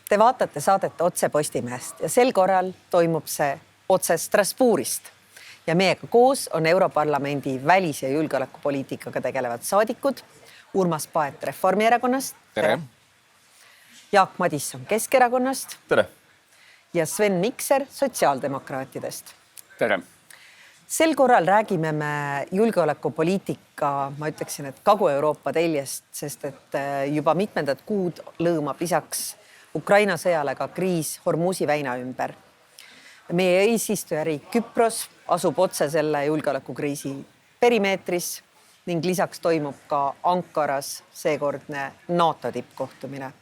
Te vaatate saadet Otse Postimehest ja sel korral toimub see otse Strasbourgist. Ja meiega koos on Europarlamendi välis- ja julgeolekupoliitikaga tegelevad saadikud Urmas Paet Reformierakonnast. Tere. Jaak Madisson Keskerakonnast. Tere. Ja Sven Mikser sotsiaaldemokraatidest. Tere. Sel korral räägime me julgeolekupoliitika, ma ütleksin, et Kagu-Euroopa teljest, sest et juba mitmendat kuud lõõmab lisaks Ukraina sõjale ka kriis Hormuzi väina ümber. Meie eesistujariik Küpros asub otse selle julgeolekukriisi perimeetris ning lisaks toimub ka Ankaras seekordne NATO tippkohtumine.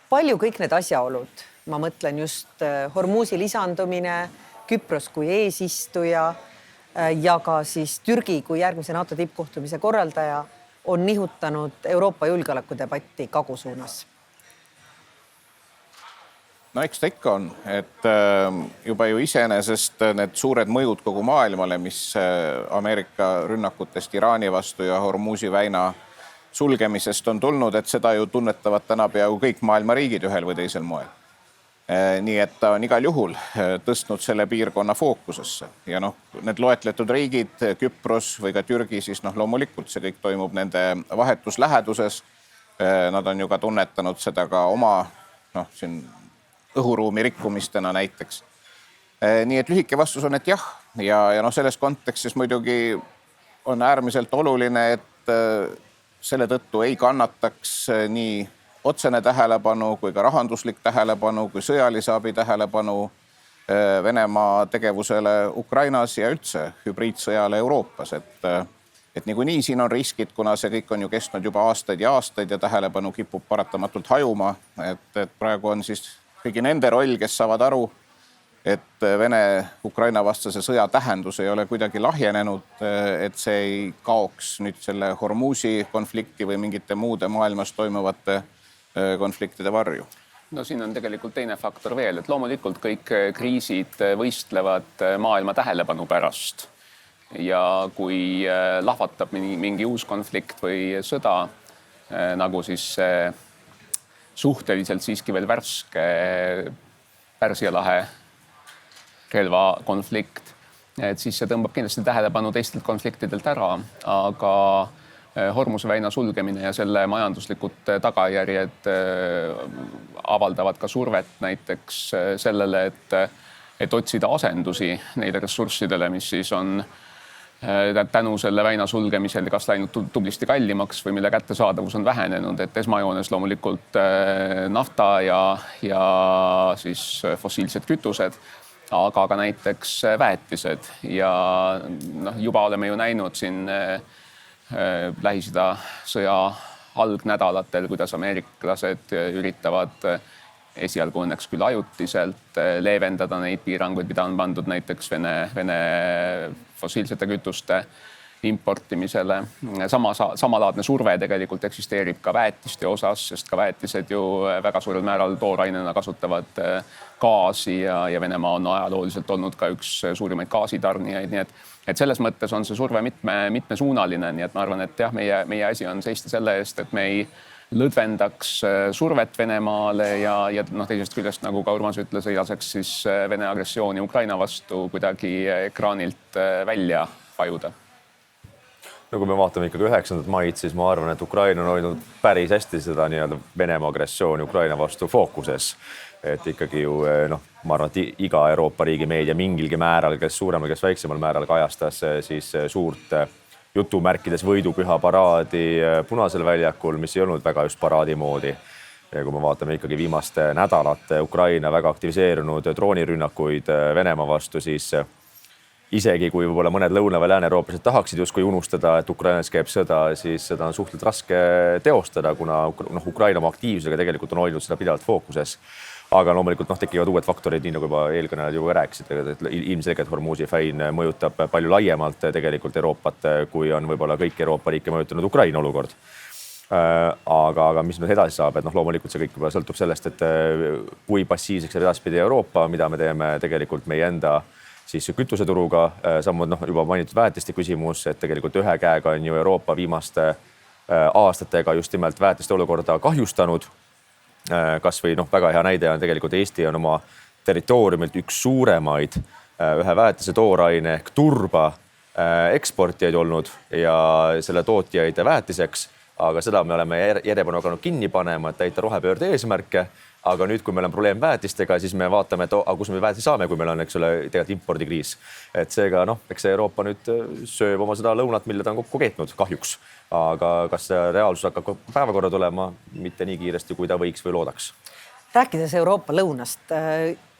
Palju kõik need asjaolud, ma mõtlen just Hormuzi lisandumine, Küpros kui eesistuja ja ka siis Türgi kui järgmise NATO tippkohtumise korraldaja on nihutanud Euroopa julgeolekudebatti Kagu suunas. No eks ta ikka on, et juba ju iseenesest need suured mõjud kogu maailmale, mis Ameerika rünnakutest Iraani vastu ja Hormuzi väina sulgemisest on tulnud, et seda ju tunnetavad täna peaaegu kõik maailma riigid ühel või teisel moel. Nii et ta on igal juhul tõstnud selle piirkonna fookusesse ja need loetletud riigid, Küpros või ka Türgi, siis loomulikult see kõik toimub nende vahetus läheduses. Nad on ju ka tunnetanud seda ka oma siin õhuruumi rikkumistena näiteks. Nii et lühike vastus on, et jah. Ja selles kontekstis muidugi on äärmiselt oluline, et selle tõttu ei kannataks nii otsene tähelepanu kui ka rahanduslik tähelepanu kui sõjalise abi tähelepanu Venemaa tegevusele Ukrainas ja üldse hübriidsõjale Euroopas. Et niikuinii siin on riskid, kuna see kõik on ju kestnud juba aastaid ja tähelepanu kipub paratamatult hajuma. Et praegu on siis kõigi nende roll, kes saavad aru, et Vene-Ukraina vastase sõja tähendus ei ole kuidagi lahjenenud, et see ei kaoks nüüd selle Hormuzi konflikti või mingite muude maailmas toimuvate konfliktide varju. No siin on tegelikult teine faktor veel, et loomulikult kõik kriisid võistlevad maailma tähelepanu pärast. Ja kui lahvatab mingi uus konflikt või sõda, nagu siis suhteliselt siiski veel värske Pärsia lahe relvakonflikt, et siis see tõmbab kindlasti tähelepanu teistelt konfliktidelt ära, aga Hormuse väina sulgemine ja selle majanduslikud tagajärjed avaldavad ka survet näiteks sellele, et otsida asendusi neile ressurssidele, mis siis on tänu selle väina sulgemisel kas läinud tublisti kallimaks või mille kättesaadavus on vähenenud, et esmajoones loomulikult nafta ja siis fossiilsed kütused, aga ka näiteks väetised ja juba oleme ju näinud siin Lähis-Ida sõja algnädalatel, kuidas ameeriklased üritavad esialgu õnneks küll ajutiselt leevendada neid piiranguid, mida on pandud näiteks Vene fossiilsete kütuste importimisele. Samalaadne surve tegelikult eksisteerib ka väetiste osas, sest ka väetised ju väga suurel määral toorainena kasutavad gaasi ja Venemaa on ajalooliselt olnud ka üks suurimaid gaasitarnijaid, nii et selles mõttes on see surve mitmesuunaline, nii et ma arvan, et jah, meie asi on seista selle eest, et me ei lõdvendaks survet Venemaale ja teisest küljest, nagu ka Urmas ütles, ei laseks siis Vene agressiooni Ukraina vastu kuidagi ekraanilt välja vajuda. No kui me vaatame ikkagi 9. maid, siis ma arvan, et Ukraina on hoidnud päris hästi seda Venemaa agressiooni Ukraina vastu fookuses. Et ikkagi ju, ma arvan, et iga Euroopa riigi meedia mingilgi määral, kes suuremal, kes väiksemal määral kajastas siis suurt jutumärkides võidupüha paraadi Punasel väljakul, mis ei olnud väga just paraadi moodi. Ja kui me vaatame ikkagi viimaste nädalate Ukraina väga aktiviseerunud droonirünnakuid Venemaa vastu, siis isegi kui võib-olla mõned lõuna- või lääne-eurooplased tahaksid justkui unustada, et Ukrainas käib sõda, siis seda on suhteliselt raske teostada, kuna Ukraina oma aktiivsusega tegelikult on hoidnud seda pidevalt fookuses. Aga loomulikult tekivad uued faktorid, nii nagu juba eelkõnelejad juba rääkisid, et ilmselgelt Hormuzi väin mõjutab palju laiemalt tegelikult Euroopat, kui on võib-olla kõik Euroopa riike mõjutanud Ukraina olukord. Aga mis nüüd edasi saab, et loomulikult see kõik juba sõltub sellest, et kui passiivseks edaspidi Euroopa, mida me teeme tegelikult meie enda siis kütuseturuga, samuti juba mainitud väetiste küsimus, et tegelikult ühe käega on ju Euroopa viimaste aastatega just nimelt väetiste olukorda kahjustanud. kas või väga hea näide on tegelikult Eesti on oma territooriumilt üks suuremaid ühe väetise tooraine ehk turba eksportijaid olnud ja selle tootjaid väetiseks, aga seda me oleme järjepanu hakanud kinni panema, et täita rohepöörde eesmärke. Aga nüüd, kui meil on probleem väetistega, siis me vaatame, et kus me väetisi saame, kui meil on tegelikult impordikriis. Et seega, eks see Euroopa nüüd sööb oma seda lõunat, mille ta on kokku keetnud kahjuks. Aga kas see reaalsus hakkab päevakorda tulema mitte nii kiiresti, kui ta võiks või loodaks? Rääkides Euroopa lõunast,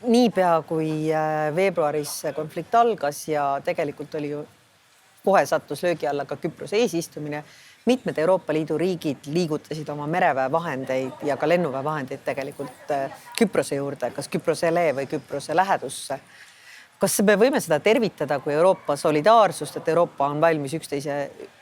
niipea kui veebruaris konflikt algas ja tegelikult oli ju kohe sattus löögi alla ka Küprose eesistumine, mitmed Euroopa Liidu riigid liigutasid oma mereväe vahendeid ja ka lennuväe vahendeid tegelikult Küprose juurde, kas Küprosele või Küprose lähedusse. Kas me võime seda tervitada kui Euroopa solidaarsust, et Euroopa on valmis üksteise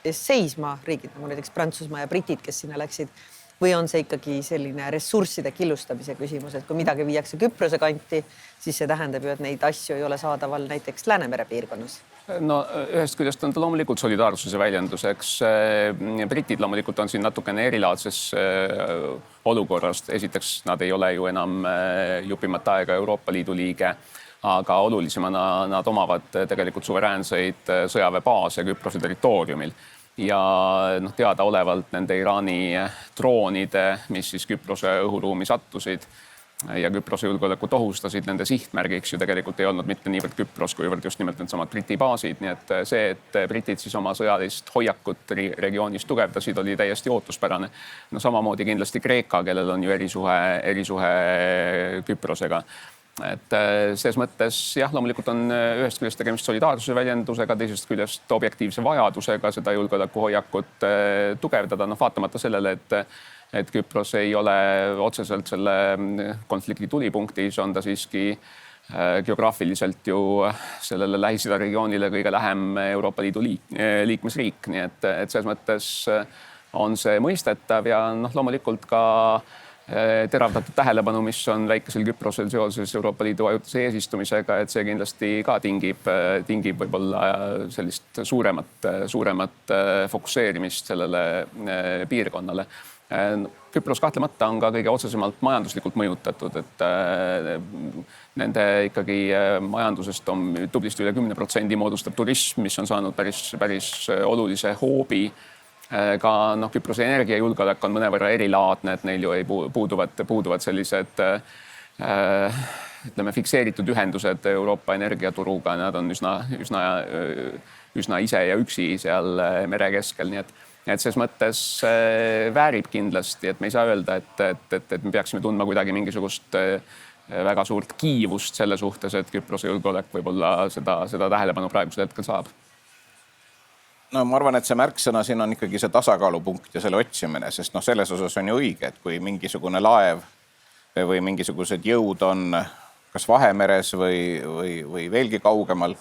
eest seisma, riigid nagu näiteks Prantsusmaa ja britid, kes sinna läksid, või on see ikkagi selline ressursside killustamise küsimus, et kui midagi viiakse Küprose kanti, siis see tähendab ju, et neid asju ei ole saadaval näiteks Läänemere piirkonnas? No ühest küljest on ta loomulikult solidaarsuse väljenduseks. Britid loomulikult on siin natukene erilaadses olukorrast. Esiteks nad ei ole ju enam jupimat aega Euroopa Liidu liige, aga olulisemana nad omavad tegelikult suveräänseid sõjaväebaase Küprose territooriumil. Ja teadaolevalt nende Iraani droonide, mis siis Küprose õhuruumi sattusid ja Küprose julgeolekut ohustasid, nende sihtmärgiks ju tegelikult ei olnud mitte niivõrd Küpros, kuivõrd just nimelt need samad Briti baasid. Nii et see, et britid siis oma sõjalist hoiakut regioonis tugevdasid, oli täiesti ootuspärane. No samamoodi kindlasti Kreeka, kellel on ju erisuhe Küprosega. Et selles mõttes jah, loomulikult on ühest küljest tegemist solidaarsuse väljendusega, teisest küljest objektiivse vajadusega seda julgeolekuhoiakut tugevdada, vaatamata sellele, et Küpros ei ole otseselt selle konflikti tulipunktis, on ta siiski geograafiliselt ju sellele Lähis-Ida regioonile kõige lähem Euroopa Liidu liikmesriik, nii et selles mõttes on see mõistetav ja loomulikult ka teravdatud tähelepanu, mis on väikesel Küprosel seoses Euroopa Liidu ajutise eesistumisega, et see kindlasti ka tingib võib-olla sellist suuremat fokusseerimist sellele piirkonnale. Küpros kahtlemata on ka kõige otsesemalt majanduslikult mõjutatud, et nende ikkagi majandusest on tublisti üle 10% moodustab turism, mis on saanud päris olulise hoobi. Ka Küprose energiajulgeolek on mõnevõrra erilaadne, et neil ju ei puuduvad sellised fikseeritud ühendused Euroopa energiaturuga, nad on üsna ise ja üksi seal mere keskel, nii et selles mõttes väärib kindlasti, et me ei saa öelda, et me peaksime tundma kuidagi mingisugust väga suurt kiivust selle suhtes, et Küprose julgeolek võib-olla seda tähelepanu praegusel hetkel saab. No ma arvan, et see märksõna siin on ikkagi see tasakaalupunkt ja selle otsimine, sest selles osas on ju õige, et kui mingisugune laev või mingisugused jõud on kas Vahemeres või veelgi kaugemal,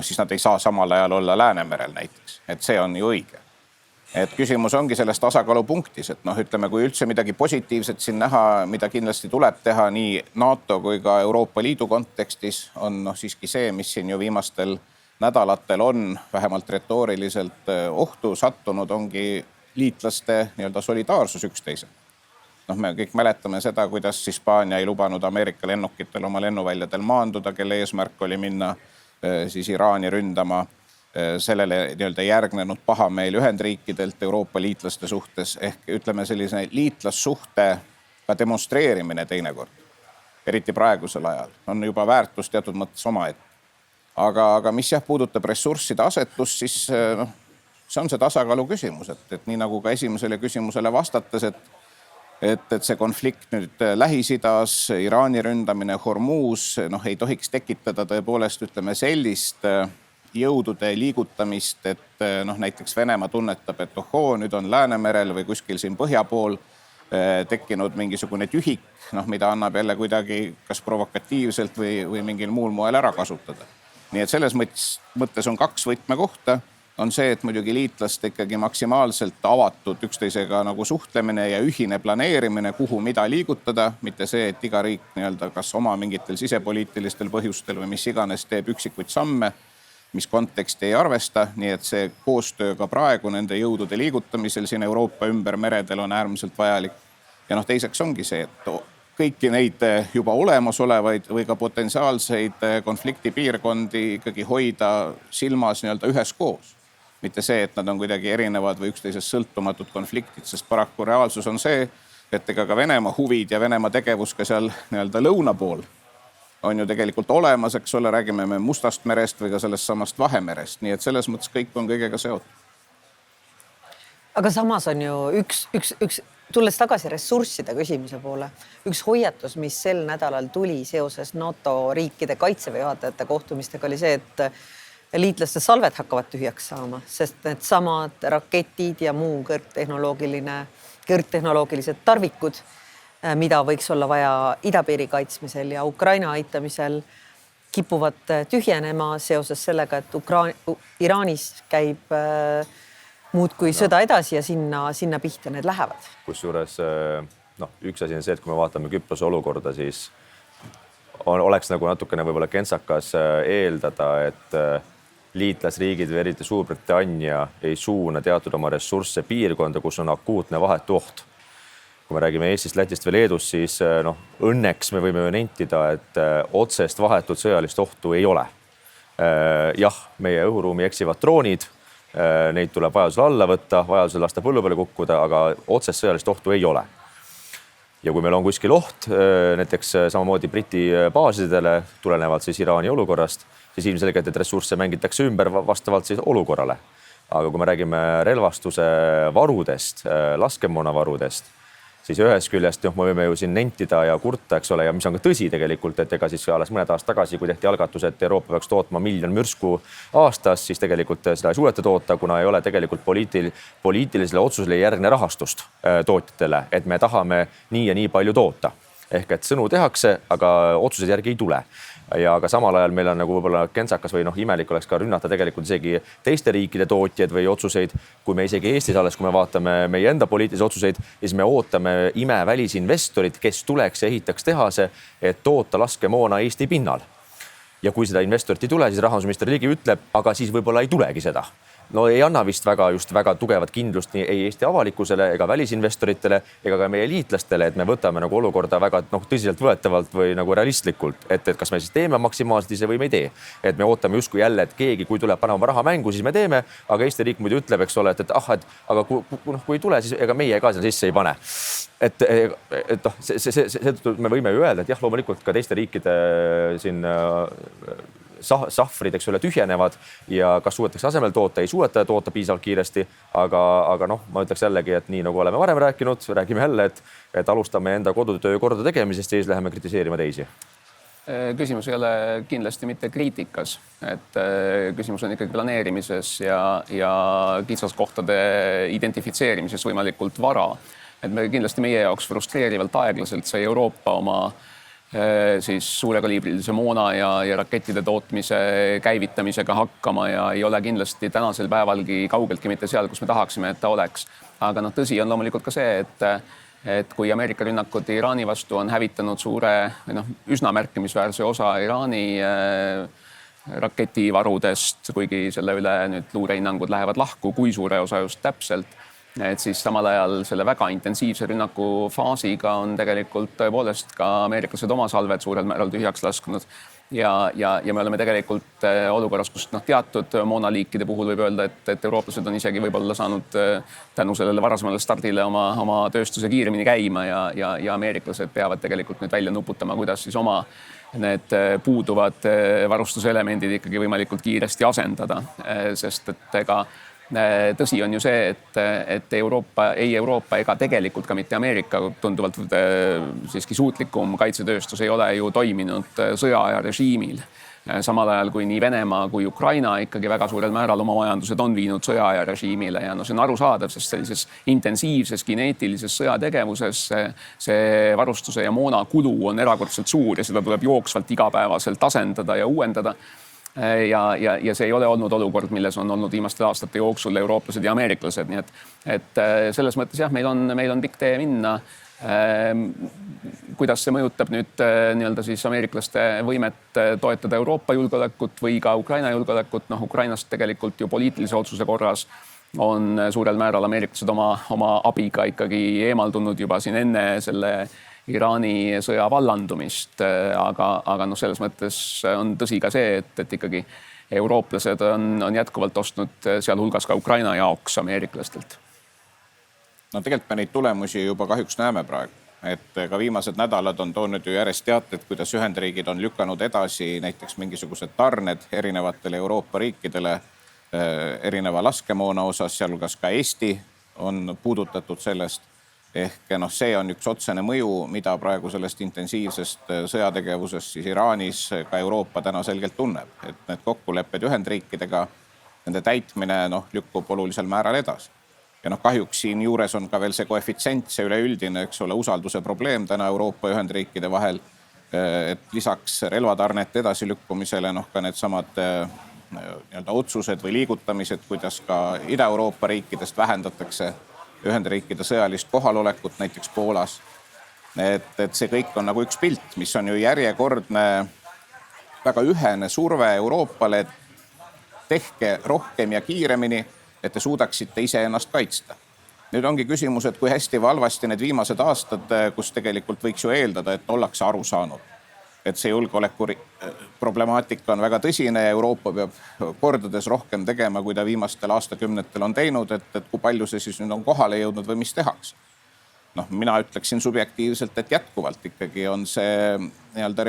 siis nad ei saa samal ajal olla Läänemerel näiteks, et see on ju õige. Et küsimus ongi selles tasakaalupunktis, et ütleme, kui üldse midagi positiivset siin näha, mida kindlasti tuleb teha nii NATO kui ka Euroopa Liidu kontekstis, on siiski see, mis siin ju viimastel nädalatel on vähemalt retooriliselt ohtu sattunud, ongi liitlaste solidaarsus üksteise. Me kõik mäletame seda, kuidas Hispaania ei lubanud Ameerika lennukitel oma lennuväljadel maanduda, kelle eesmärk oli minna siis Iraani ründama. Sellele järgnenud pahameel Ühendriikidelt Euroopa liitlaste suhtes ehk ütleme sellise liitlassuhte ka demonstreerimine teinekord, eriti praegusel ajal, on juba väärtus teatud mõttes omaette. Aga mis puudutab ressursside asetust, siis see on see tasakaalu küsimus, et nii nagu ka esimesele küsimusele vastates, et see konflikt nüüd Lähis-Idas, Iraani ründamine, Hormuz ei tohiks tekitada tõepoolest ütleme sellist jõudude liigutamist, et näiteks Venemaa tunnetab, et nüüd on Läänemerel või kuskil siin põhja pool tekkinud mingisugune tühik, mida annab jälle kuidagi kas provokatiivselt või mingil muul moel ära kasutada. Nii et selles mõttes on kaks võtmekohta. On see, et muidugi liitlaste ikkagi maksimaalselt avatud üksteisega suhtlemine ja ühine planeerimine, kuhu mida liigutada, mitte see, et iga riik kas oma mingitel sisepoliitilistel põhjustel või mis iganes teeb üksikuid samme, mis konteksti ei arvesta. Nii et see koostöö ka praegu nende jõudude liigutamisel siin Euroopa ümber meredel on äärmiselt vajalik. ja noh, teiseks ongi see, et kõiki neid juba olemasolevaid või ka potentsiaalseid konfliktipiirkondi ikkagi hoida silmas nii-öelda üheskoos. Mitte see, et nad on kuidagi erinevad või üksteisest sõltumatud konfliktid, sest paraku reaalsus on see, et ega ka Venemaa huvid ja Venemaa tegevus ka seal nii-öelda lõuna pool on ju tegelikult olemas, eks ole, räägime me Mustast merest või ka sellest samast Vahemerest. Nii et selles mõttes kõik on kõigega seotud. Aga samas on ju üks tulles tagasi ressursside küsimuse poole, üks hoiatus, mis sel nädalal tuli seoses NATO riikide kaitseväe juhatajate kohtumistega oli see, et liitlaste salved hakkavad tühjaks saama, sest need samad raketid ja muu kõrgtehnoloogilised tarvikud, mida võiks olla vaja idapiiri kaitsmisel ja Ukraina aitamisel, kipuvad tühjenema seoses sellega, et Iraanis käib muudkui sõda edasi ja sinna pihta need lähevad. Kusjuures üks asi on see, et kui me vaatame Küprose olukorda, siis oleks nagu natukene võib-olla kentsakas eeldada, et liitlasriigid või eriti Suurbritannia ei suuna teatud oma ressursse piirkonda, kus on akuutne vahetu oht. Kui me räägime Eestist, Lätist või Leedust, siis õnneks me võime nentida, et otsest vahetut sõjalist ohtu ei ole. Jah, meie õhuruumi eksivad droonid, neid tuleb vajadusel alla võtta, vajadusel lasta põllu peale kukkuda, aga otsest sõjalist ohtu ei ole. Ja kui meil on kuskil oht, näiteks samamoodi Briti baasidele tulenevalt siis Iraani olukorrast, siis ilmselgelt, et ressursse mängitakse ümber vastavalt siis olukorrale. Aga kui me räägime relvastuse varudest, laskemoonavarudest, siis ühest küljest me võime ju siin nentida ja kurta, eks ole, ja mis on ka tõsi tegelikult, et ega siis alles mõned aastad tagasi, kui tehti algatus, et Euroopa peaks tootma 1 miljon mürsku aastas, siis tegelikult seda ei suudeta toota, kuna ei ole tegelikult poliitilisele otsusele järgne rahastust tootjatele, et me tahame nii ja nii palju toota. Ehk et sõnu tehakse, aga otsused järgi ei tule. Ja aga samal ajal meil on nagu võib-olla kentsakas või imelik oleks ka rünnata tegelikult isegi teiste riikide tootjaid või otsuseid, kui me isegi Eestis alles, kui me vaatame meie enda poliitilisi otsuseid, siis me ootame välisinvestorit, kes tuleks ja ehitaks tehase, et toota laskemoona Eesti pinnal. Ja kui seda investorit ei tule, siis rahandusminister Ligi ütleb, aga siis võib-olla ei tulegi seda. No ei anna vist väga tugevat kindlust nii Eesti avalikkusele ega välisinvestoritele ega ka meie liitlastele, et me võtame nagu olukorda väga tõsiselt võetavalt või nagu realistlikult, et kas me siis teeme maksimaalselt ise või me ei tee. Et me ootame justkui jälle, et keegi, kui tuleb panema raha mängu, siis me teeme, aga Eesti riik muidu ütleb, eks ole, aga kui ei tule, siis ega meie ka sinna sisse ei pane. Seetõttu me võime ju öelda, et jah, loomulikult ka teiste riikide siin sahvrid, eks ole, tühjenevad ja kas suudetakse asemel toota, ei suudeta toota piisavalt kiiresti, aga ma ütleks jällegi, et nii nagu oleme varem rääkinud, räägime jälle, et alustame enda kodutöö korda tegemisest ja siis läheme kritiseerima teisi. Küsimus ei ole kindlasti mitte kriitikas, et küsimus on ikkagi planeerimises ja kitsaskohtade identifitseerimises võimalikult vara. Et me kindlasti meie jaoks frustreerivalt aeglaselt sai Euroopa oma siis suurekaliibrilise moona ja rakettide tootmise käivitamisega hakkama ja ei ole kindlasti tänasel päevalgi kaugeltki mitte seal, kus me tahaksime, et ta oleks. Aga tõsi on loomulikult ka see, et kui Ameerika rünnakud Iraani vastu on hävitanud üsna märkimisväärse osa Iraani raketivarudest, kuigi selle üle nüüd luurehinnangud lähevad lahku, kui suure osa just täpselt, et siis samal ajal selle väga intensiivse rünnaku faasiga on tegelikult tõepoolest ka ameeriklased oma salved suurel määral tühjaks lasknud. Ja me oleme tegelikult olukorras, kus teatud moonaliikide puhul võib öelda, et eurooplased on isegi võib-olla saanud tänu sellele varasemale stardile oma tööstuse kiiremini käima ja ameeriklased peavad tegelikult nüüd välja nuputama, kuidas siis oma need puuduvad varustuselemendid ikkagi võimalikult kiiresti asendada, sest et ega tõsi on ju see, et Euroopa ega tegelikult ka mitte Ameerika tunduvalt siiski suutlikum kaitsetööstus ei ole ju toiminud sõjaaja režiimil. Samal ajal kui nii Venemaa kui Ukraina ikkagi väga suurel määral oma majandused on viinud sõjaaja režiimile ja see on arusaadav, sest sellises intensiivses kineetilises sõjategevuses see varustuse ja moona kulu on erakordselt suur ja seda tuleb jooksvalt igapäevaselt asendada ja uuendada. Ja see ei ole olnud olukord, milles on olnud viimaste aastate jooksul eurooplased ja ameeriklased. Nii et selles mõttes jah, meil on pikk tee minna. Kuidas see mõjutab nüüd siis ameeriklaste võimet toetada Euroopa julgeolekut või ka Ukraina julgeolekut? Ukrainast tegelikult ju poliitilise otsuse korras on suurel määral ameeriklased oma abiga ikkagi eemaldunud juba siin enne selle Iraani sõja vallandumist, aga noh, selles mõttes on tõsi ka see, et ikkagi eurooplased on jätkuvalt ostnud sealhulgas ka Ukraina jaoks ameeriklastelt. No tegelikult me neid tulemusi juba kahjuks näeme praegu, et ka viimased nädalad on toonud ju järjest teated, kuidas Ühendriigid on lükanud edasi näiteks mingisugused tarned erinevatele Euroopa riikidele erineva laskemoona osas, sealhulgas ka Eesti on puudutatud sellest. Ehk noh, see on üks otsene mõju, mida praegu sellest intensiivsest sõjategevusest siis Iraanis ka Euroopa täna selgelt tunneb. Et need kokkulepped Ühendriikidega, nende täitmine lükkub olulisel määral edasi. Ja kahjuks siin juures on ka veel see koefitsient, see üleüldine, eks ole, usalduse probleem täna Euroopa ja Ühendriikide vahel. Et lisaks relvatarnete edasilükkumisele ka needsamad otsused või liigutamised, kuidas ka Ida-Euroopa riikidest vähendatakse Ühendriikide sõjalist kohalolekut näiteks Poolas. Et see kõik on nagu üks pilt, mis on ju järjekordne väga ühene surve Euroopale, et tehke rohkem ja kiiremini, et te suudaksite iseennast kaitsta. Nüüd ongi küsimus, et kui hästi või halvasti need viimased aastad, kus tegelikult võiks ju eeldada, et ollakse aru saanud, et see julgeoleku problemaatika on väga tõsine ja Euroopa peab kordades rohkem tegema, kui ta viimastel aastakümnetel on teinud, et kui palju see siis nüüd on kohale jõudnud või mis tehakse. Mina ütleksin subjektiivselt, et jätkuvalt ikkagi on see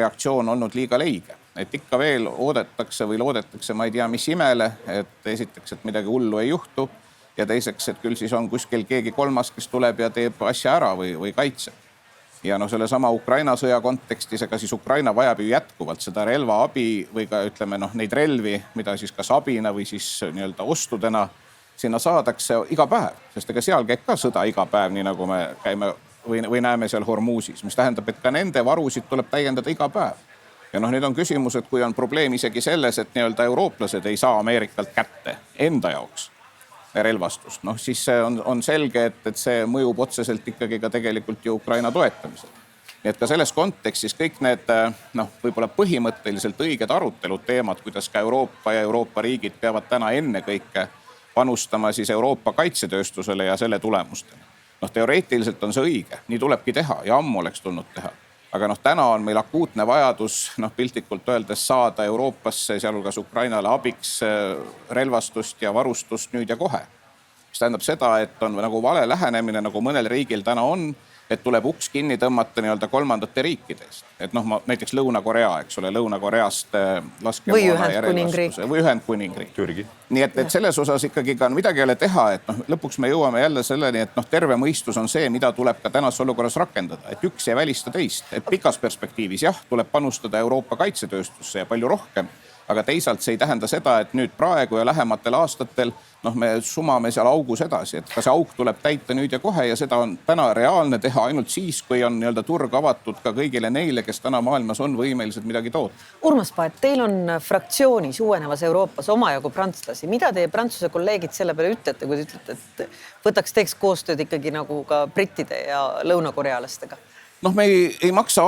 reaktsioon olnud liiga leige. Et ikka veel oodetakse või loodetakse, ma ei tea, mis imele, et esiteks, et midagi hullu ei juhtu ja teiseks, et küll siis on kuskil keegi kolmas, kes tuleb ja teeb asja ära või kaitseb. Ja selle sama Ukraina sõja kontekstis, ega siis Ukraina vajab ju jätkuvalt seda relvaabi või ka ütleme neid relvi, mida siis kas abina või siis ostudena sinna saadakse iga päev, sest ega seal käib ka sõda iga päev, nii nagu me käime või näeme seal Hormusis, mis tähendab, et ka nende varusid tuleb täiendada iga päev. Ja nüüd on küsimus, et kui on probleem isegi selles, et eurooplased ei saa Ameerikalt kätte enda jaoks relvastust, siis on selge, et see mõjub otseselt ikkagi ka tegelikult ju Ukraina toetamisel. Nii et ka selles kontekstis kõik need võib-olla põhimõtteliselt õiged arutelud teemad, kuidas ka Euroopa ja Euroopa riigid peavad täna enne kõike panustama siis Euroopa kaitsetööstusele ja selle tulemustele. Teoreetiliselt on see õige, nii tulebki teha ja ammu oleks tulnud teha. Aga täna on meil akuutne vajadus piltlikult öeldes saada Euroopasse, sealhulgas Ukrainale abiks relvastust ja varustust nüüd ja kohe. Mis tähendab seda, et on nagu vale lähenemine, nagu mõnel riigil täna on, et tuleb uks kinni tõmmata kolmandate riikidest. Et näiteks Lõuna-Korea, eks ole, Lõuna-Koreast laskemoona ja relvastuse või Ühendkuningriik. Türgi. Nii et selles osas ikkagi ka midagi ei ole teha, et lõpuks me jõuame jälle selleni, et terve mõistus on see, mida tuleb ka tänas olukorras rakendada, et üks ei välista teist, et pikas perspektiivis jah, tuleb panustada Euroopa kaitsetööstusse ja palju rohkem, aga teisalt see ei tähenda seda, et nüüd praegu ja lähematel aastatel me sumame seal augus edasi, et ka see auk tuleb täita nüüd ja kohe ja seda on täna reaalne teha ainult siis, kui on turg avatud ka kõigile neile, kes täna maailmas on võimelised midagi toota. Urmas Paet, teil on fraktsioonis uuenevas Euroopas omajagu prantslasi. Mida teie prantsuse kolleegid selle peale ütlete, kui te ütlete, et teeks koostööd ikkagi nagu ka brittide ja lõunakorealastega? Me ei maksa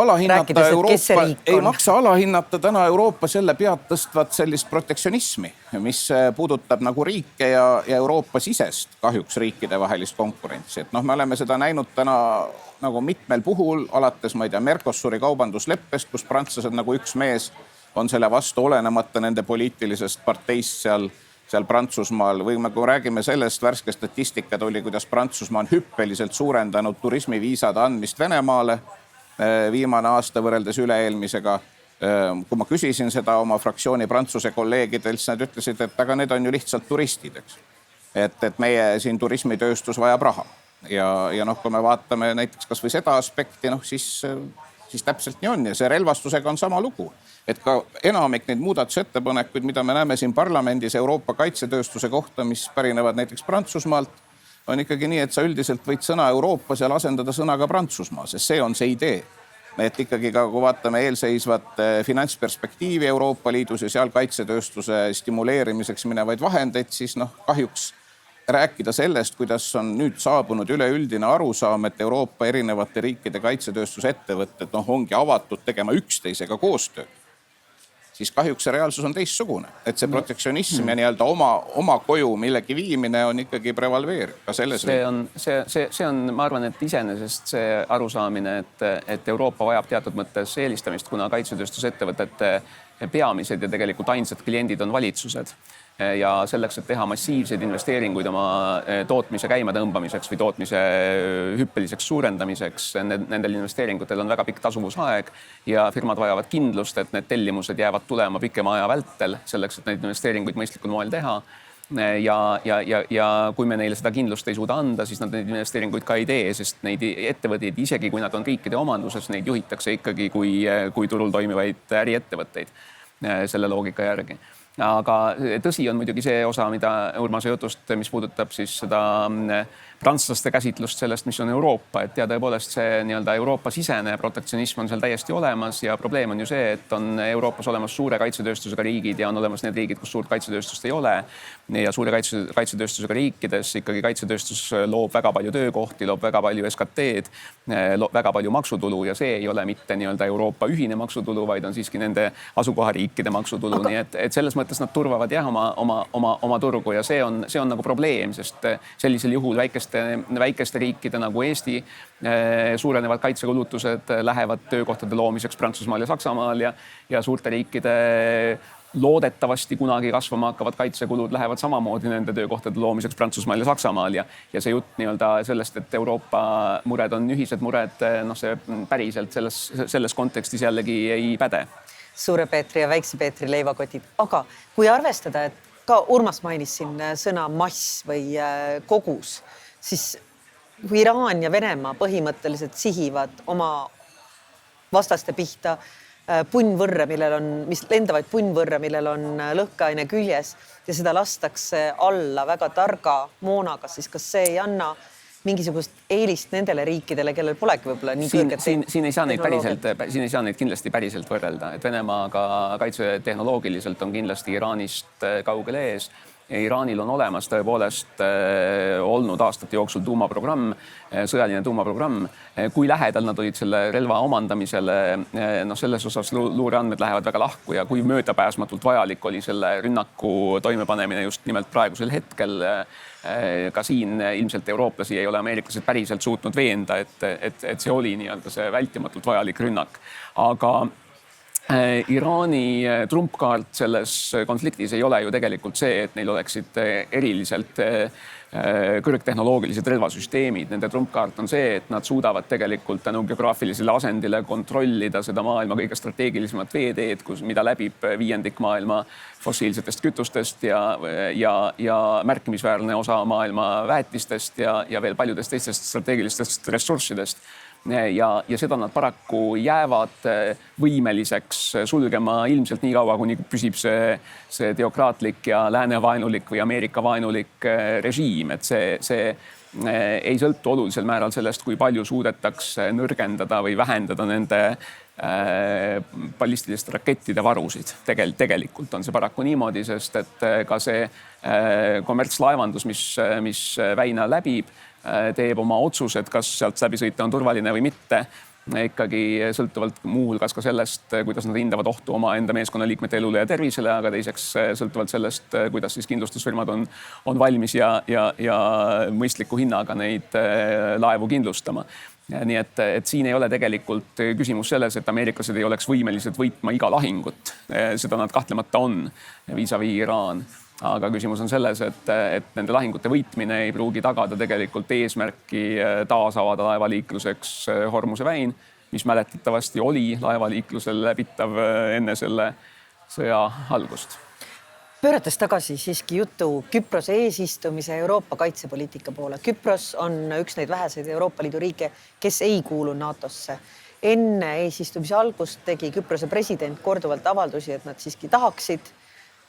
alahinnata täna Euroopa selle pead tõstvat sellist protektsionismi, mis puudutab nagu riike ja Euroopa sisest kahjuks riikide vahelist konkurentsi. Et me oleme seda näinud täna nagu mitmel puhul, alates, ma ei tea, Mercosuri kaubandusleppest, kus prantslased nagu üks mees on selle vastu olenemata nende poliitilisest parteist seal Prantsusmaal või kui räägime sellest, värske statistikad oli, kuidas Prantsusmaa on hüppeliselt suurendanud turismiviisade andmist Venemaale viimane aasta võrreldes üle-eelmisega. Kui ma küsisin seda oma fraktsiooni prantsuse kolleegidelt, siis nad ütlesid, et aga need on ju lihtsalt turistid, eks. Et meie siin turismitööstus vajab raha. Ja kui me vaatame näiteks kas või seda aspekti, siis täpselt nii on ja see relvastusega on sama lugu. Et ka enamik neid muudatusettepanekuid, mida me näeme siin parlamendis Euroopa kaitsetööstuse kohta, mis pärinevad näiteks Prantsusmaalt, on ikkagi nii, et sa üldiselt võid sõna Euroopa seal asendada sõnaga Prantsusmaa, sest see on see idee. Et ikkagi ka kui vaatame eelseisvat finantsperspektiivi Euroopa Liidus ja seal kaitsetööstuse stimuleerimiseks minevaid vahendeid, siis kahjuks rääkida sellest, kuidas on nüüd saabunud üleüldine arusaam, et Euroopa erinevate riikide kaitsetööstusettevõtted ongi avatud tegema üksteisega koostööd. siis kahjuks see reaalsus on teistsugune. Et see protektsionism ja nii-öelda oma koju millegi viimine on ikkagi prevalveeriv ka selles. See on, ma arvan, et iseenesest see arusaamine, et Euroopa vajab teatud mõttes eelistamist, kuna kaitsetööstusettevõtete peamised ja tegelikult ainsad kliendid on valitsused. Ja selleks, et teha massiivseid investeeringuid oma tootmise käima tõmbamiseks või tootmise hüppeliseks suurendamiseks, nendel investeeringutel on väga pikk tasuvusaeg ja firmad vajavad kindlust, et need tellimused jäävad tulema pikema aja vältel selleks, et neid investeeringuid mõistlikul moel teha. Ja kui me neile seda kindlust ei suuda anda, siis nad neid investeeringuid ka ei tee, sest neid ettevõtteid, isegi kui nad on riikide omanduses, neid juhitakse ikkagi kui turul toimivaid äriettevõtteid selle loogika järgi. Aga tõsi on muidugi see osa, mida Urmase jutust, mis puudutab siis seda prantslaste käsitlust sellest, mis on Euroopa, et ja tõepoolest see nii-öelda Euroopa sisene protektsionism on seal täiesti olemas ja probleem on ju see, et on Euroopas olemas suure kaitsetööstusega riigid ja on olemas need riigid, kus suurt kaitsetööstust ei ole. Ja suure kaitsetööstusega riikides ikkagi kaitsetööstus loob väga palju töökohti, loob väga palju SKT-d, väga palju maksutulu ja see ei ole mitte nii-öelda Euroopa ühine maksutulu, vaid on siiski nende asukohariikide maksutulu. Nii et selles mõttes nad turvavad jah oma turgu ja see on nagu probleem, sest sellisel juhul väikeste riikide nagu Eesti suurenevad kaitsekulutused lähevad töökohtade loomiseks Prantsusmaal ja Saksamaal ja suurte riikide loodetavasti kunagi kasvama hakkavad kaitsekulud lähevad samamoodi nende töökohtade loomiseks Prantsusmaal ja Saksamaal ja see jutt nii-öelda sellest, et Euroopa mured on ühised mured, see päriselt selles kontekstis jällegi ei päde. Suure Peetri ja Väikse Peetri leivakotid, aga kui arvestada, et ka Urmas mainis siin sõna mass või kogus, siis kui Iraan ja Venemaa põhimõtteliselt sihivad oma vastaste pihta punnvõrre, mis lendavaid punnvõrre, millel on lõhkeaine küljes ja seda lastakse alla väga targa moonaga, siis kas see ei anna mingisugust eelist nendele riikidele, kellel polegi võib-olla nii kõrget siin ei saa neid kindlasti päriselt võrrelda, et Venemaaga kaitsetehnoloogiliselt on kindlasti Iraanist kaugel ees. Iraanil on olemas tõepoolest olnud aastate jooksul tuumaprogramm, sõjaline tuumaprogramm. Kui lähedal nad olid selle relva omandamisele, selles osas luureandmed lähevad väga lahku ja kui möödapääsmatult vajalik oli selle rünnaku toimepanemine just nimelt praegusel hetkel, ka siin ilmselt eurooplasi ei ole ameeriklased päriselt suutnud veenda, et see oli nii-öelda see vältimatult vajalik rünnak. Aga Iraani trumpkaart selles konfliktis ei ole ju tegelikult see, et neil oleksid eriliselt kõrgtehnoloogilised relvasüsteemid. Nende trumpkaart on see, et nad suudavad tegelikult tänu geograafilisele asendile kontrollida seda maailma kõige strateegilisemat veeteed, mida läbib viiendik maailma fossiilsetest kütustest ja märkimisväärne osa maailma väetistest ja veel paljudest teistest strateegilistest ressurssidest. Ja seda nad paraku jäävad võimeliseks sulgema ilmselt nii kaua, kuni püsib see teokraatlik ja läänevaenulik või Ameerika vaenulik režiim. Et see ei sõltu olulisel määral sellest, kui palju suudetakse nõrgendada või vähendada nende ballistiliste rakettide varusid. Tegelikult on see paraku niimoodi, sest et ka see kommertslaevandus, mis väina läbib, teeb oma otsused, kas sealt läbi sõita on turvaline või mitte, ikkagi sõltuvalt muuhulgas ka sellest, kuidas nad hindavad ohtu oma enda meeskonnaliikmete elule ja tervisele, aga teiseks sõltuvalt sellest, kuidas siis kindlustusfirmad on valmis ja mõistliku hinnaga neid laevu kindlustama. Nii et siin ei ole tegelikult küsimus selles, et ameeriklased ei oleks võimelised võitma iga lahingut. Seda nad kahtlemata on vis-à-vis Iraan. Aga küsimus on selles, et nende lahingute võitmine ei pruugi tagada tegelikult eesmärki taas avada laevaliikluseks Hormuse väin, mis mäletatavasti oli laevaliiklusel läbitav enne selle sõja algust. Pöörates tagasi siiski jutu Küprose eesistumise Euroopa kaitsepoliitika poole. Küpros on üks neid väheseid Euroopa Liidu riike, kes ei kuulu NATO-sse. Enne eesistumise algust tegi Küprose president korduvalt avaldusi, et nad siiski tahaksid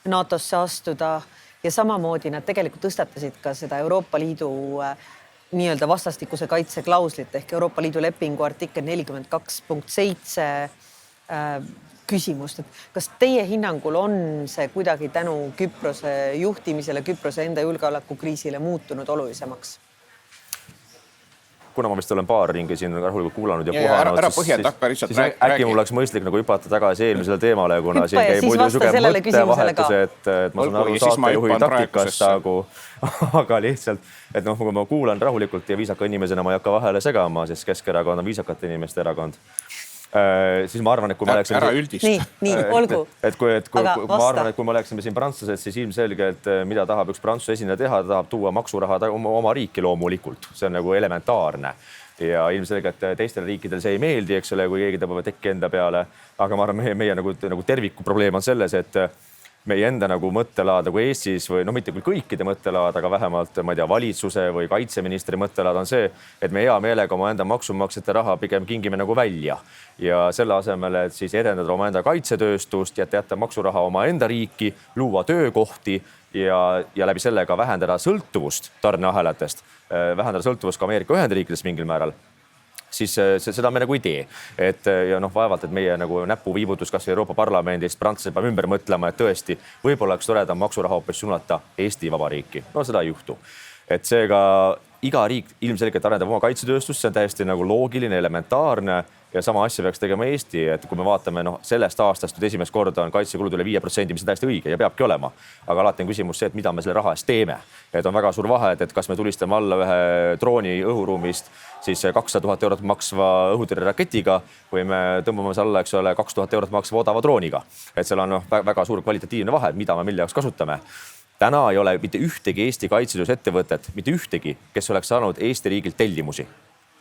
NATO-sse astuda ja samamoodi nad tegelikult tõstatasid ka seda Euroopa Liidu nii-öelda vastastikuse kaitse klauslit ehk Euroopa Liidu lepingu artikkel 42.7 küsimust. Et kas teie hinnangul on see kuidagi tänu Küprose juhtimisele, Küprose enda julgeolekukriisile muutunud olulisemaks? kuna ma vist olen paar ringi siin rahulikult kuulanud ja Ja puhanud, ära põhjenda, hakka lihtsalt siis äkki mul oleks mõistlik nagu hüpata tagasi eelmisele teemale, kuna siin käib muidu suge mõttevahetus, et ma saan aru saatejuhi taktikast, aga lihtsalt, et noh, kui ma kuulan rahulikult ja viisaka inimesena ma ei hakka vahele segama, sest Keskerakond on viisakate inimeste erakond. Siis ma arvan, et kui ma oleksin... Ära üldist. Nii, olgu. Ma arvan, et kui me oleksime siin prantslased, siis ilmselgelt, mida tahab üks prantsuse esineja teha, ta tahab tuua maksuraha oma riiki loomulikult. See on nagu elementaarne. Ja ilmselgelt teistele riikidel see ei meeldi, eks ole, kui keegi tõmbab tekki enda peale. Aga ma arvan, meie nagu terviku probleem on selles, et meie enda nagu mõttelaad nagu Eestis või no mitte küll kõikide mõttelaad, aga vähemalt ma ei tea, valitsuse või kaitseministri mõttelaad on see, et me hea meelega oma enda maksumaksjate raha pigem kingime nagu välja. Ja selle asemel, et siis edendada oma enda kaitsetööstust ja jätta maksuraha oma enda riiki, luua töökohti ja läbi sellega vähendada sõltuvust tarneahelatest, vähendada sõltuvust ka Ameerika Ühendriikidest mingil määral, siis seda me nagu ei tee. Ja noh, vaevalt, et meie nagu näpuviibutus kas Euroopa Parlamendist prantslased peab ümber mõtlema, et tõesti võib-olla oleks toredam maksuraha hoopis suunata Eesti Vabariiki. No seda ei juhtu. Et seega iga riik ilmselgelt arendab oma kaitsetööstust, see on täiesti nagu loogiline, elementaarne ja sama asja peaks tegema Eesti, et kui me vaatame, noh, sellest aastast nüüd esimest korda on kaitsekulud üle 5%, mis on täiesti õige ja peabki olema. Aga alati on küsimus see, et mida me selle raha eest teeme. Et on väga suur vahe, et kas me tulistame alla ühe drooni õhuruumist siis 200 000 eurot maksva õhutõrjeraketiga või me tõmbame alla, eks ole, 2000 eurot maksva odava drooniga. Et seal on väga suur kvalitatiivne vahe, mida me mille jaoks kasutame. Täna ei ole mitte ühtegi Eesti kaitsetöösettevõtet, mitte ühtegi, kes oleks saanud Eesti riigilt tellimusi.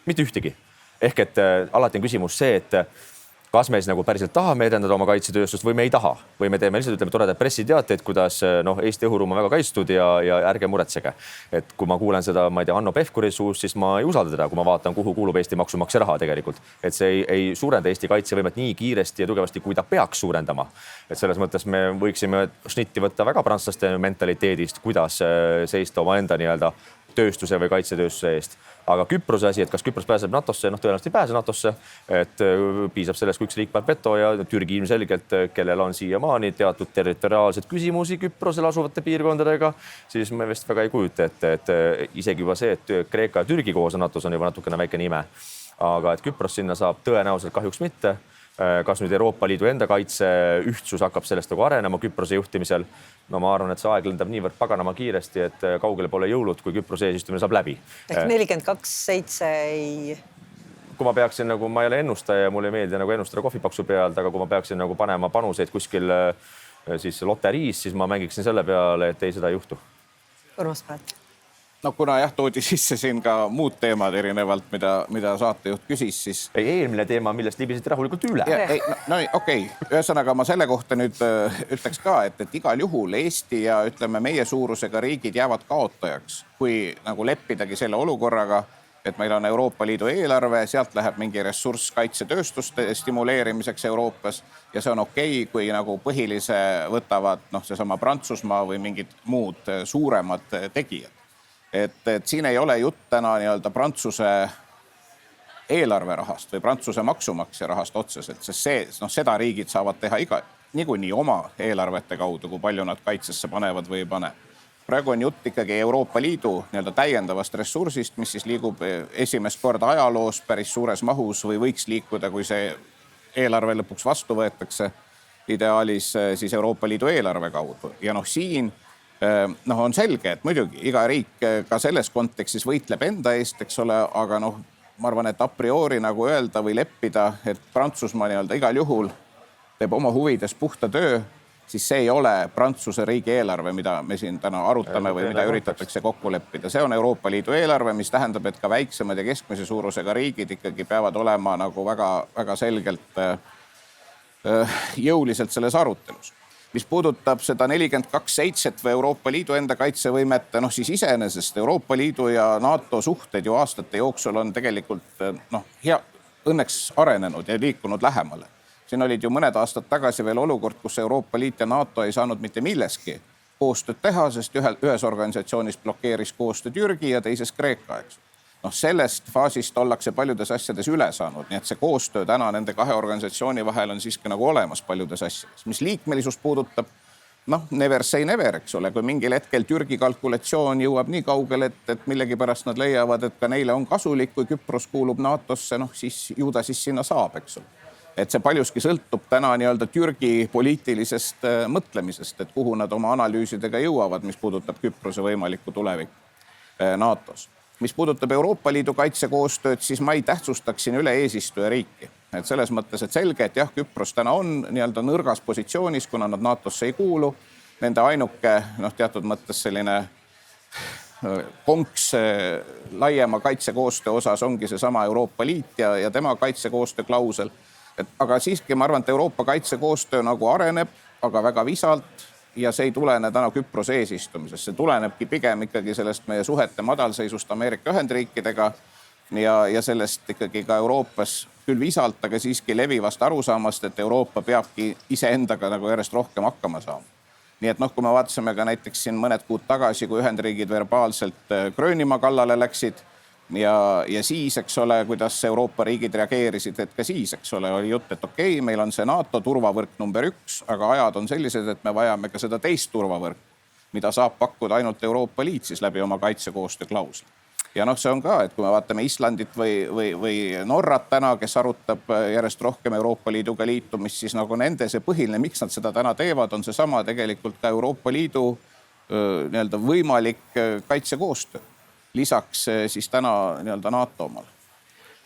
Mitte ühtegi. Ehk et alati on küsimus see, et kas me siis nagu päriselt tahame edendada oma kaitsetööstust või me ei taha. Või me teeme lihtsalt, ütleme, toredad pressiteateid, kuidas Eesti õhuruum on väga kaitstud ja ärge muretsege. Et kui ma kuulen seda, ma ei tea, Hanno Pevkuri suust, siis ma ei usalda teda, kui ma vaatan, kuhu kuulub Eesti maksumaksja raha tegelikult. Et see ei suurenda Eesti kaitsevõimet nii kiiresti ja tugevasti, kui ta peaks suurendama. Et selles mõttes me võiksime šnitti võtta väga prantslaste mentaliteedist, kuidas seista oma enda nii-öelda tööstuse või kaitsetööstuse eest. Aga Küprose asi, et kas Küpros pääseb NATOsse, noh tõenäoliselt ei pääse NATOsse, et piisab sellest, kui üks riik paneb veto ja Türgi ilmselgelt, kellel on siiamaani teatud territoriaalsed küsimusi Küprosel asuvate piirkondadega, siis me vist väga ei kujuta, et isegi juba see, et Kreeka ja Türgi koos NATOs on juba natukene väike nime. Aga et Küpros sinna saab tõenäoliselt kahjuks mitte. Kas nüüd Euroopa Liidu enda kaitse ühtsus hakkab sellest nagu arenema Küprose juhtimisel? No ma arvan, et see aeg lendab niivõrd paganama kiiresti, et kaugele pole jõulud, kui Küprose eesistumine saab läbi. Ehk 42-7 ei... Kui ma peaksin nagu, ma ei ole ennustaja ja mulle ei meeldi nagu ennustada kohvipaksu pealt, aga kui ma peaksin nagu panema panuseid kuskil siis loteriis, siis ma mängiksin selle peale, et ei, seda ei juhtu. Urmas Päät. No kuna jah, toodi sisse siin ka muud teemad erinevalt, mida saatejuht küsis, siis... Eelmine teema, millest libisite rahulikult üle. No okei. Ühesõnaga ma selle kohta nüüd ütleks ka, et igal juhul Eesti ja ütleme meie suurusega riigid jäävad kaotajaks, kui nagu leppidagi selle olukorraga, et meil on Euroopa Liidu eelarve, sealt läheb mingi ressurss kaitsetööstuste stimuleerimiseks Euroopas ja see on okei, kui nagu põhilise võtavad seesama Prantsusmaa või mingid muud suuremad tegijad. Et siin ei ole jutt täna nii-öelda Prantsuse eelarverahast või Prantsuse maksumaksja rahast otseselt, sest seda riigid saavad teha niikuinii oma eelarvete kaudu, kui palju nad kaitsesse panevad või ei pane. Praegu on jutt ikkagi Euroopa Liidu nii-öelda täiendavast ressursist, mis siis liigub esimest korda ajaloos päris suures mahus või võiks liikuda, kui see eelarve lõpuks vastu võetakse ideaalis siis Euroopa Liidu eelarve kaudu. Ja siin on selge, et muidugi iga riik ka selles kontekstis võitleb enda eest, eks ole, aga ma arvan, et a priori nagu öelda või leppida, et Prantsusmaa nii-öelda igal juhul teeb oma huvides puhta töö, siis see ei ole Prantsuse riigi eelarve, mida me siin täna arutame või mida üritatakse kokku leppida. See on Euroopa Liidu eelarve, mis tähendab, et ka väiksemad ja keskmise suurusega riigid ikkagi peavad olema nagu väga, väga selgelt jõuliselt selles arutelus. Mis puudutab seda 42-7 või Euroopa Liidu enda kaitsevõimet, siis iseenesest Euroopa Liidu ja NATO suhted ju aastate jooksul on tegelikult õnneks arenenud ja liikunud lähemale. Siin olid ju mõned aastad tagasi veel olukord, kus Euroopa Liit ja NATO ei saanud mitte milleski koostööd teha, sest ühes organisatsioonis blokeeris koostööd Türgi ja teises Kreeka, eks. Sellest faasist ollakse paljudes asjades üle saanud, nii et see koostöö täna nende kahe organisatsiooni vahel on siiski nagu olemas paljudes asjades. Mis liikmelisust puudutab, never say never, eks ole, kui mingil hetkel Türgi kalkulatsioon jõuab nii kaugele, et millegipärast nad leiavad, et ka neile on kasulik, kui Küpros kuulub NATO-sse, siis ju ta siis sinna saab, eks ole. Et see paljuski sõltub täna nii-öelda Türgi poliitilisest mõtlemisest, et kuhu nad oma analüüsidega jõuavad, mis puudutab Küprose võimalikku tulevikku NATO-s. Mis puudutab Euroopa Liidu kaitsekoostööd, siis ma ei tähtsustaks siin üle eesistuja riiki. Et selles mõttes, et selge, et jah, Küpros täna on nii-öelda nõrgas positsioonis, kuna nad NATO-sse ei kuulu. Nende ainuke teatud mõttes selline konks laiema kaitsekoostöö osas ongi seesama Euroopa Liit ja tema kaitsekoostöö klausel. Aga siiski ma arvan, et Euroopa kaitsekoostöö nagu areneb, aga väga visalt. Ja see ei tulene täna Küprose eesistumisest. See tulenebki pigem ikkagi sellest meie suhete madalseisust Ameerika Ühendriikidega ja sellest ikkagi ka Euroopas küll visalt, aga siiski levivast arusaamast, et Euroopa peabki iseendaga nagu järjest rohkem hakkama saama. Nii et kui me vaatasime ka näiteks siin mõned kuud tagasi, kui Ühendriigid verbaalselt Gröönimaa kallale läksid ja siis, eks ole, kuidas Euroopa riigid reageerisid, et ka siis, eks ole, oli jutt, et okei, meil on see NATO turvavõrk number 1, aga ajad on sellised, et me vajame ka seda teist turvavõrk, mida saab pakkuda ainult Euroopa Liit siis läbi oma kaitsekoostöö klausli. Ja see on ka, et kui me vaatame Islandit või Norrat täna, kes arutab järjest rohkem Euroopa Liiduga liitumist, siis nagu nende see põhiline, miks nad seda täna teevad, on seesama tegelikult ka Euroopa Liidu nii-öelda võimalik kaitsekoostöö. Lisaks siis täna nii-öelda NATO omal.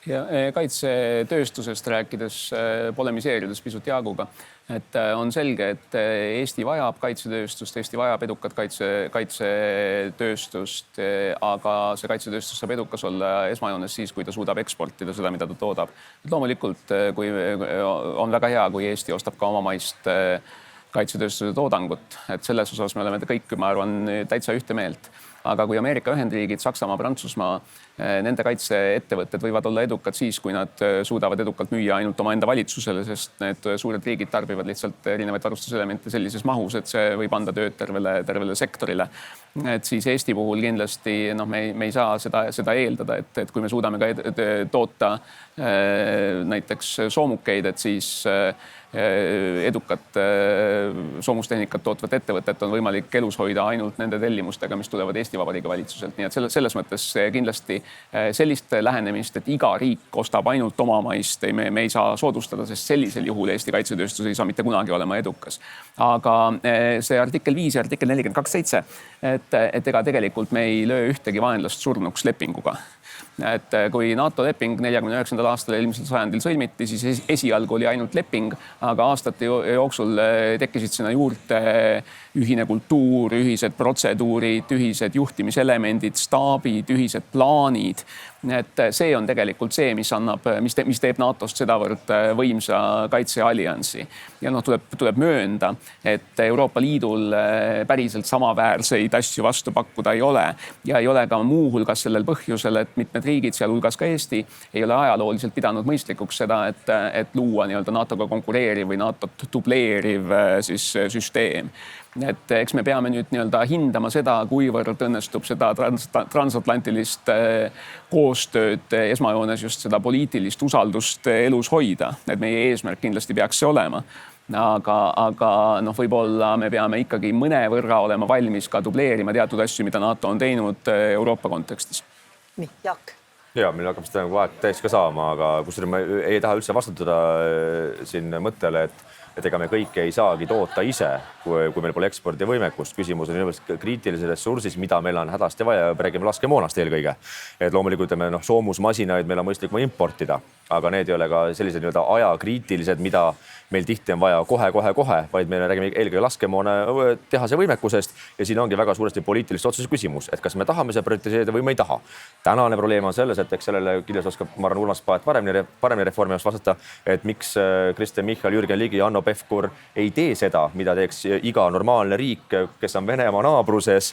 Ja kaitsetööstusest rääkides, polemiseerides pisut Jaaguga, et on selge, et Eesti vajab kaitsetööstust, Eesti vajab edukat kaitsetööstust, aga see kaitsetööstus saab edukas olla esmajoones siis, kui ta suudab eksportida seda, mida ta toodab. Loomulikult, kui on väga hea, kui Eesti ostab ka omamaist kaitsetööstuse toodangut, et selles osas me oleme kõik, ma arvan, täitsa ühte meelt. Aga kui Ameerika Ühendriigid, Saksamaa, Prantsusmaa, nende kaitseettevõtted võivad olla edukad siis, kui nad suudavad edukalt müüa ainult oma enda valitsusele, sest need suured riigid tarbivad lihtsalt erinevaid varustuselemente sellises mahus, et see võib anda tööd tervele sektorile. Et siis Eesti puhul kindlasti me ei saa seda eeldada, et kui me suudame ka toota näiteks soomukeid, et siis edukat soomustehnikat tootvat ettevõtet on võimalik elus hoida ainult nende tellimustega, mis tulevad Eesti Vabariigi valitsuselt. Nii et selles mõttes kindlasti sellist lähenemist, et iga riik ostab ainult omamaist, me ei saa soodustada, sest sellisel juhul Eesti kaitsetööstus ei saa mitte kunagi olema edukas. Aga see artikkel 5 ja artikkel 42.7, et ega tegelikult me ei löö ühtegi vaenlast surnuks lepinguga. Et kui NATO leping 49. aastal eelmisel sajandil sõlmiti, siis esialgu oli ainult leping, aga aastate jooksul tekkisid sinna juurde ühine kultuur, ühised protseduurid, ühised juhtimiselemendid, staabid, ühised plaanid. Et see on tegelikult see, mis teeb NATOst sedavõrd võimsa kaitsealliansi. Ja tuleb möönda, et Euroopa Liidul päriselt samaväärseid asju vastu pakkuda ei ole. Ja ei ole ka muuhulgas sellel põhjusel, et mitmed riigid, sealhulgas ka Eesti, ei ole ajalooliselt pidanud mõistlikuks seda, et luua nii-öelda NATOga konkureeriv või NATOt dubleeriv süsteem. Et eks me peame nüüd nii-öelda hindama seda, kuivõrd õnnestub seda transatlantilist koostööd esmajoones just seda poliitilist usaldust elus hoida. Et meie eesmärk kindlasti peaks see olema. Aga võib-olla me peame ikkagi mõnevõrra olema valmis ka dubleerima teatud asju, mida NATO on teinud Euroopa kontekstis. Nii, Jaak. Ja, meil hakkab seda aeg täiesti ka saama, aga kusjuures ma ei taha üldse vastutada siin mõttele, et ega me kõike ei saagi toota ise, kui meil pole ekspordivõimekust. Küsimus on ilmselt kriitilises ressursis, mida meil on hädasti vaja, räägime laskemoonast eelkõige. Et loomulikult soomusmasinaid meil on mõistlik importida, aga need ei ole ka sellised ajakriitilised, mida meil tihti on vaja kohe, vaid me räägime eelkõige laskemoona tehase võimekusest ja siin ongi väga suuresti poliitilist otsuse küsimus, et kas me tahame seda prioritiseerida või me ei taha. Tänane probleem on selles, et eks sellele kindlasti oskab Marran Urmas Paet paremini reformimast vastata, et miks Kristen Michal, Jürgen Ligi ja Hanno Pevkur ei tee seda, mida teeks iga normaalne riik, kes on Venemaa naabruses,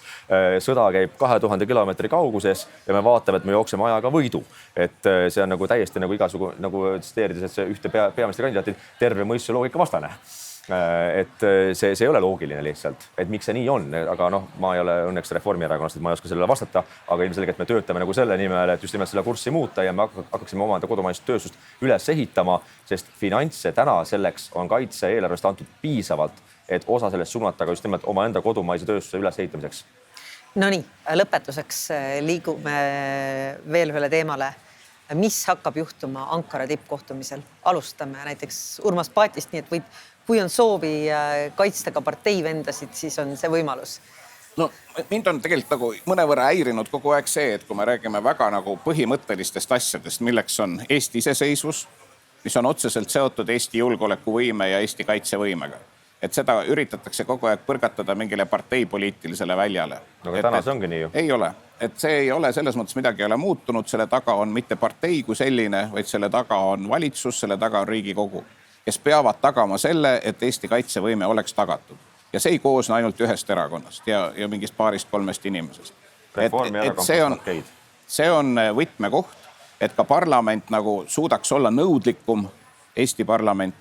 sõda käib 2000 kilomeetri kauguses ja me vaatame, et me jookseme ajaga võidu. Et see on täiesti igasugu, tsiteerides, et see ühte peamiste kandidaatid terve mõistuse loogika vastane. Et see ei ole loogiline lihtsalt, et miks see nii on, aga ma ei ole õnneks Reformierakonnast, et ma ei oska sellele vastata, aga ilmselgelt me töötame selle nimel, et just nimelt selle kurssi muuta ja me hakkaksime omanda kodumaist tööstust üles ehitama, sest finantse täna selleks on kaitse-eelarvest antud piisavalt et osa sellest suunata ka just nimelt omaenda kodumaise tööstuse ülesehitamiseks? Nonii, lõpetuseks liigume veel ühele teemale. Mis hakkab juhtuma Ankara tippkohtumisel? Alustame näiteks Urmas Paetist, nii et kui on soovi kaitsta ka parteivendasid, siis on see võimalus. No mind on tegelikult nagu mõnevõrra häirinud kogu aeg see, et kui me räägime väga nagu põhimõttelistest asjadest, milleks on Eesti iseseisvus, mis on otseselt seotud Eesti julgeolekuvõime ja Eesti kaitsevõimega. Et seda üritatakse kogu aeg põrgatada mingile parteipoliitilisele väljale. No aga täna see ongi nii ju. Ei ole. Et see ei ole selles mõttes midagi ei ole muutunud, selle taga on mitte partei kui selline, vaid selle taga on valitsus, selle taga on Riigikogu, kes peavad tagama selle, et Eesti kaitsevõime oleks tagatud. Ja see ei koosne ainult ühest erakonnast ja mingist paarist-kolmest inimesest. See on võtmekoht, et ka parlament nagu suudaks olla nõudlikum, Eesti parlament,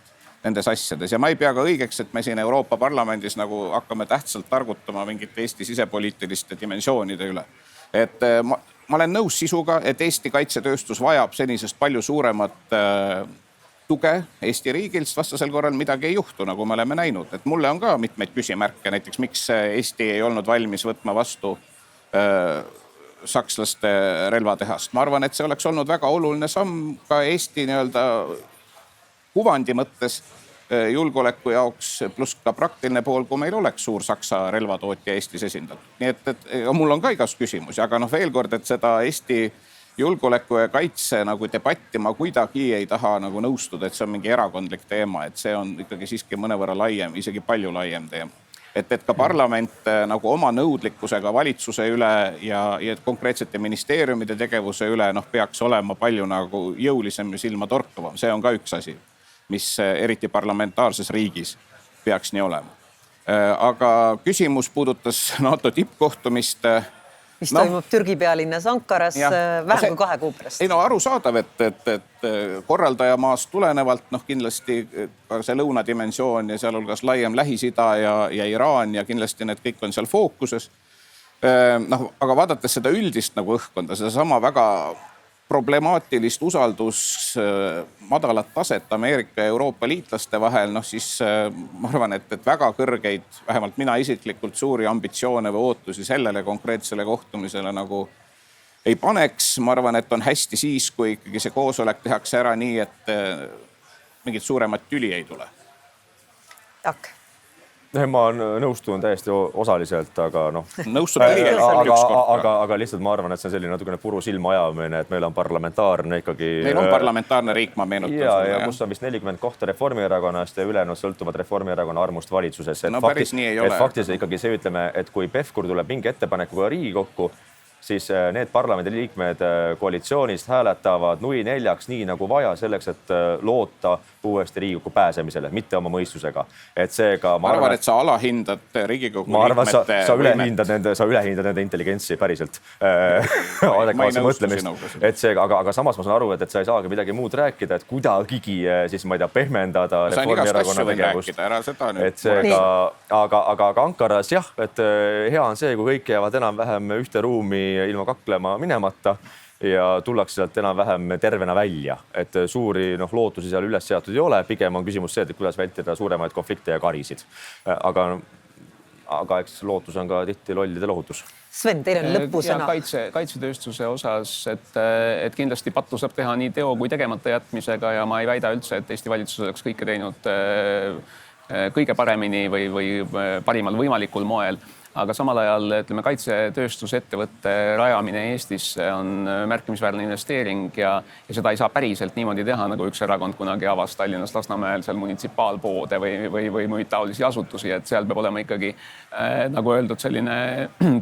nendes asjades. Ja ma ei pea ka õigeks, et me siin Euroopa Parlamendis nagu hakkame tähtsalt targutama mingite Eesti sisepoliitiliste dimensioonide üle. Et ma olen nõus sisuga, et Eesti kaitsetööstus vajab senisest palju suuremat tuge Eesti riigilt, vastasel korral midagi ei juhtu, nagu me oleme näinud. Et mulle on ka mitmeid küsimärke, näiteks miks Eesti ei olnud valmis võtma vastu sakslaste relvatehast. Ma arvan, et see oleks olnud väga oluline samm ka Eesti nii-öelda kuvandi mõttes julgeoleku jaoks, pluss ka praktiline pool, kui meil oleks suur Saksa relvatootja Eestis esindatud. Nii et mul on ka igast küsimusi, aga veel kord, et seda Eesti julgeoleku ja kaitse nagu debatti ma kuidagi ei taha nagu nõustuda, et see on mingi erakondlik teema, et see on ikkagi siiski mõnevõrra laiem, isegi palju laiem teema. Et ka parlament nagu oma nõudlikkusega valitsuse üle ja konkreetsete ministeeriumide tegevuse üle peaks olema palju nagu jõulisem ja silma torkavam. See on ka üks asi, mis eriti parlamentaarses riigis peaks nii olema. Aga küsimus puudutas NATO tippkohtumist. Mis toimub Türgi pealinnas Ankaras vähem kui 2 kuu pärast. Ei arusaadav, et korraldajamaast tulenevalt kindlasti ka see lõunadimensioon ja sealhulgas laiem Lähis-Ida ja Iraan ja kindlasti need kõik on seal fookuses. Aga vaadates seda üldist nagu õhkkonda, seda sama väga problemaatilist usaldus madalat taset Ameerika ja Euroopa liitlaste vahel, siis ma arvan, et väga kõrgeid, vähemalt mina isiklikult suuri ambitsioone või ootusi sellele konkreetsele kohtumisele nagu ei paneks. Ma arvan, et on hästi siis, kui ikkagi see koosolek tehakse ära nii, et mingit suuremat tüli ei tule. Tak. Ma nõustun täiesti osaliselt, aga aga lihtsalt ma arvan, et see on selline natukene puru silma ajamine, et meil on parlamentaarne ikkagi. Meil on parlamentaarne riik, ma meenutan sulle. Ja kus on vist 40 kohta Reformierakonnast ja ülejäänud sõltuvad Reformierakonna armust valitsuses. Päris nii ei ole. Et faktiliselt ikkagi see ütleme, et kui Pevkur tuleb mingi ettepanekuga Riigikokku, siis need parlamendiliikmed koalitsioonist hääletavad nui 4 nii nagu vaja selleks, et loota uuesti Riigikokku pääsemisele, mitte oma mõistusega. Et seega ma arvan, et sa alahindad Riigikogu liikmete. Ma arvan, sa ülehindad nende intelligentsi päriselt. Adekvaatse mõtlemist. Et seega, aga samas ma saan aru, et sa ei saagi midagi muud rääkida, et kuidagigi siis ma ei tea pehmendada Reformierakonna tegevust. Et seega, aga Ankaras jah, et hea on see, kui kõik jäävad enam-vähem ühte ruumi ilma kaklema minemata ja tullakse sealt enam-vähem tervena välja. Et suuri lootusi seal üles seatud ei ole. Pigem on küsimus see, et kuidas vältida suuremaid konflikte ja karisid. Aga eks lootus on ka tihti lollide lohutus. Sven, teil on lõpusõna. Kaitsetööstuse osas, et kindlasti pattu saab teha nii teo kui tegemata jätmisega ja ma ei väida üldse, et Eesti valitsus oleks kõike teinud kõige paremini või parimal võimalikul moel. Aga samal ajal, ütleme, kaitsetööstusettevõtte rajamine Eestisse on märkimisväärne investeering ja seda ei saa päriselt niimoodi teha, nagu üks erakond kunagi avas Tallinnas Lasnamäel seal munitsipaalpoode või muid taolisi asutusi, et seal peab olema ikkagi, nagu öeldud, selline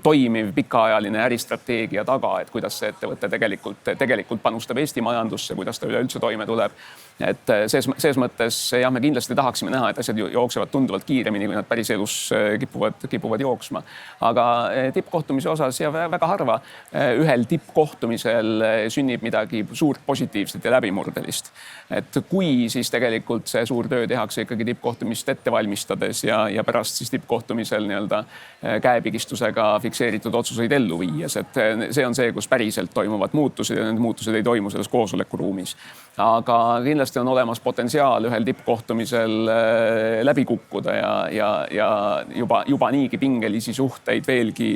toimiv pikaajaline äristrateegia taga, et kuidas see ettevõte tegelikult panustab Eesti majandusse, kuidas ta üleüldse toime tuleb. Et ses mõttes jah, me kindlasti tahaksime näha, et asjad jooksevad tunduvalt kiiremini, kui nad päris elus kipuvad jooksma. Aga tippkohtumise osas ja väga harva ühel tippkohtumisel sünnib midagi suurt positiivset ja läbimurdelist. Et kui siis tegelikult see suur töö tehakse ikkagi tippkohtumist ette valmistades ja pärast siis tippkohtumisel nii-öelda käepigistusega fikseeritud otsuseid ellu viies, et see on see, kus päriselt toimuvad muutused ja need muutused ei toimu selles koosolekuruumis. Aga kindlasti on olemas potentsiaal ühel tippkohtumisel läbi kukkuda ja juba niigi pingelisi suhteid veelgi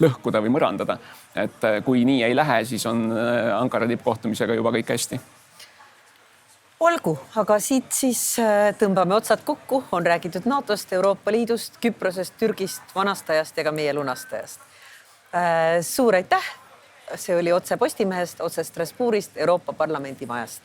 lõhkuda või mõrandada. Et kui nii ei lähe, siis on Ankara tippkohtumisega juba kõik hästi. Olgu, aga siit siis tõmbame otsad kokku. On räägitud NATOst, Euroopa Liidust, Küprosest, Türgist, vanastajast ja ka meie lunastajast. Suur aitäh! See oli otse Postimehest, otse Strasbourgist, Euroopa Parlamendi majast.